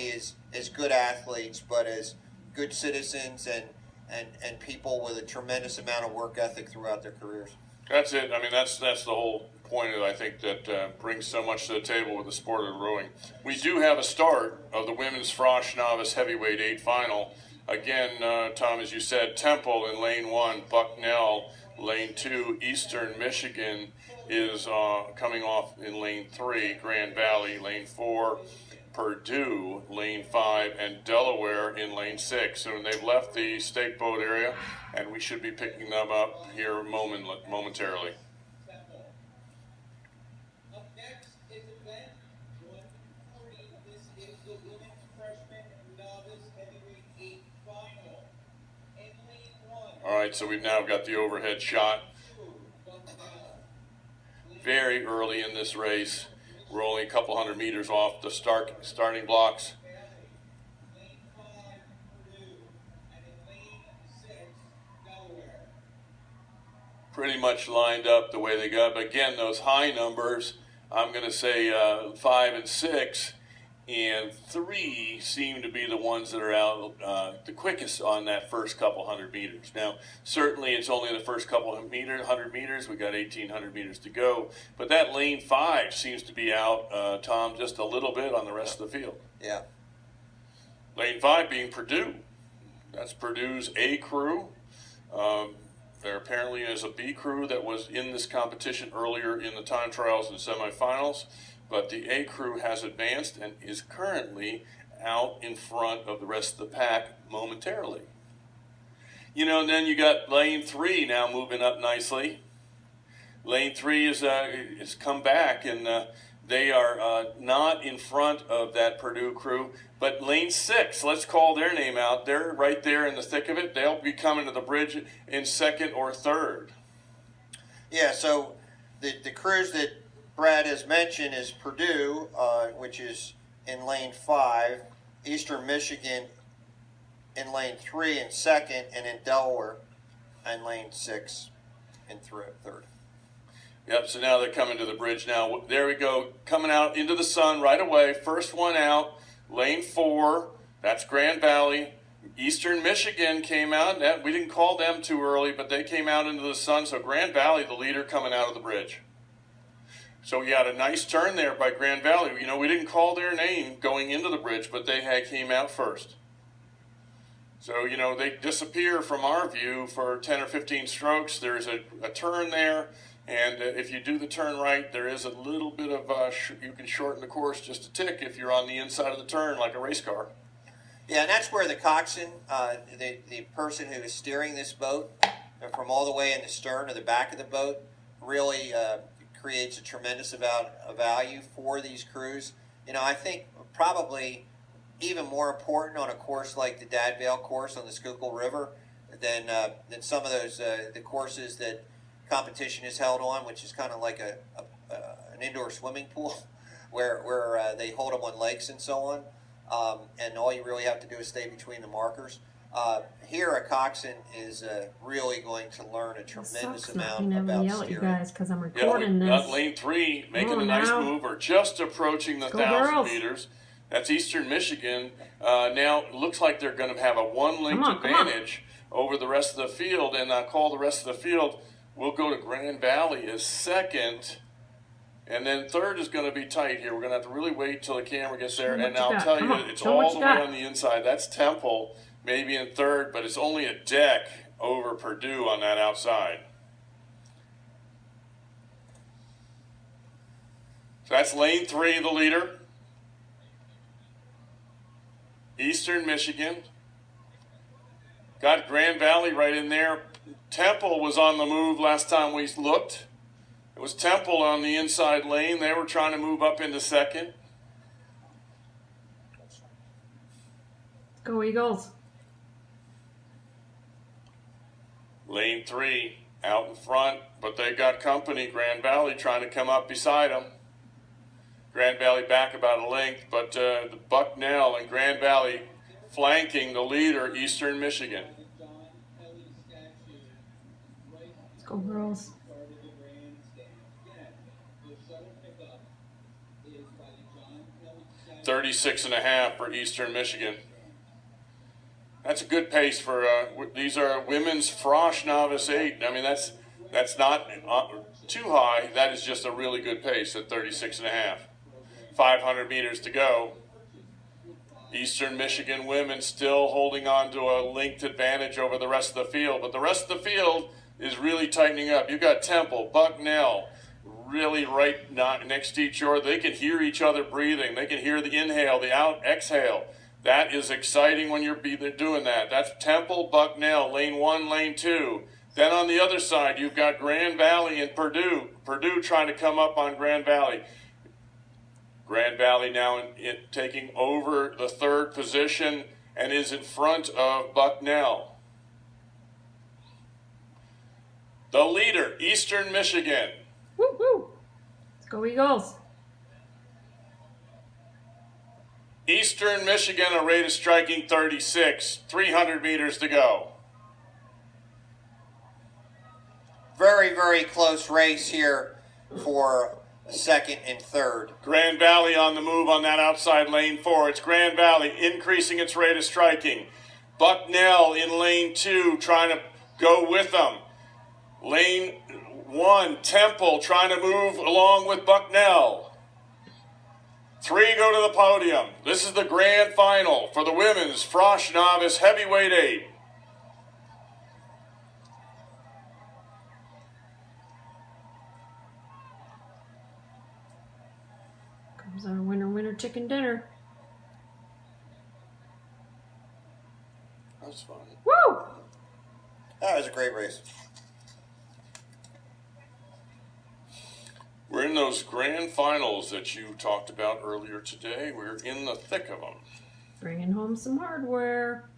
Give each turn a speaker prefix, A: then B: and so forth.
A: only as good athletes, but as good citizens and people with a tremendous amount of work ethic throughout their careers.
B: That's it. I mean, that's the whole point of it, I think, that brings so much to the table with the sport of rowing. We do have a start of the women's Frosh Novice Heavyweight 8 final. Again, Tom, as you said, Temple in lane 1, Bucknell lane 2, Eastern Michigan is coming off in lane 3, Grand Valley lane 4, Purdue lane 5, and Delaware in lane 6. So they've left the stake boat area, and we should be picking them up here momentarily. All right, so we've now got the overhead shot. Very early in this race. We're only a couple hundred meters off the starting blocks. Pretty much lined up the way they got. But again, those high numbers, I'm going to say 5 and 6. And 3 seem to be the ones that are out the quickest on that first couple hundred meters. Now, certainly it's only the first couple of 100 meters. We got 1,800 meters to go. But that lane 5 seems to be out, Tom, just a little bit on the rest of the field.
A: Yeah.
B: Lane 5 being Purdue. That's Purdue's A crew. There apparently is a B crew that was in this competition earlier in the time trials and semifinals. But the A crew has advanced and is currently out in front of the rest of the pack momentarily. You know, and then you got lane 3 now moving up nicely. Lane 3 is come back, and they are not in front of that Purdue crew. But lane 6, let's call their name out. They're right there in the thick of it. They'll be coming to the bridge in second or third.
A: Yeah, so the crews that Brad has mentioned is Purdue, which is in lane 5, Eastern Michigan in lane 3 and second, and in Delaware in lane 6 and third.
B: Yep, so now they're coming to the bridge now. There we go, coming out into the sun right away. First one out, lane 4, that's Grand Valley. Eastern Michigan came out. We didn't call them too early, but they came out into the sun. So Grand Valley, the leader, coming out of the bridge. So we had a nice turn there by Grand Valley. You know, we didn't call their name going into the bridge, but they came out first. So, you know, they disappear from our view for 10 or 15 strokes. There's a turn there, and if you do the turn right, there is a little bit of, you can shorten the course just a tick if you're on the inside of the turn like a race car.
A: Yeah, and that's where the coxswain, the person who is steering this boat, from all the way in the stern or the back of the boat, really creates a tremendous amount of value for these crews. You know, I think probably even more important on a course like the Dad Vail course on the Schuylkill River than some of those the courses that competition is held on, which is kind of like an indoor swimming pool where they hold them on lakes and so on, and all you really have to do is stay between the markers. Here, a coxswain is really going to learn a tremendous amount about
C: yell
A: steering.
C: At you guys because I'm recording
B: this.
C: this.
B: Lane 3 making a nice move, or just approaching the 1,000 meters. That's Eastern Michigan. Now it looks like they're going to have a one-length advantage over the rest of the field, and I'll call the rest of the field. We'll go to Grand Valley as second, and then third is going to be tight here. We're going to have to really wait till the camera gets there, and I'll tell you, it's all the way on the inside. That's Temple. Maybe in third, but it's only a deck over Purdue on that outside. So that's lane 3, the leader. Eastern Michigan. Got Grand Valley right in there. Temple was on the move last time we looked. It was Temple on the inside lane. They were trying to move up into second.
C: Go Eagles.
B: Lane 3 out in front, but they got company. Grand Valley trying to come up beside them. Grand Valley back about a length, but the Bucknell and Grand Valley flanking the leader, Eastern Michigan.
C: Let's go, girls.
B: 36.5 for Eastern Michigan. That's a good pace for, these are women's Frosh Novice 8. I mean, that's not too high. That is just a really good pace at 36.5. 500 meters to go. Eastern Michigan women still holding on to a linked advantage over the rest of the field, but the rest of the field is really tightening up. You've got Temple, Bucknell, really right next to each other. They can hear each other breathing. They can hear the inhale, the out exhale. That is exciting when you're doing that. That's Temple, Bucknell, lane 1, lane 2. Then on the other side, you've got Grand Valley and Purdue. Purdue trying to come up on Grand Valley. Grand Valley now taking over the 3rd position and is in front of Bucknell. The leader, Eastern Michigan.
C: Woo woo! Let's go Eagles.
B: Eastern Michigan, a rate of striking 36, 300 meters to go.
A: Very, very close race here for 2nd and 3rd.
B: Grand Valley on the move on that outside lane 4. It's Grand Valley increasing its rate of striking. Bucknell in lane 2 trying to go with them. Lane 1, Temple trying to move along with Bucknell. 3 go to the podium. This is the grand final for the women's Frosh Novice Heavyweight 8.
C: Comes our winner chicken dinner.
B: That's fun.
C: Woo!
A: That was a great race.
B: We're in those grand finals that you talked about earlier today. We're in the thick of them.
C: Bringing home some hardware.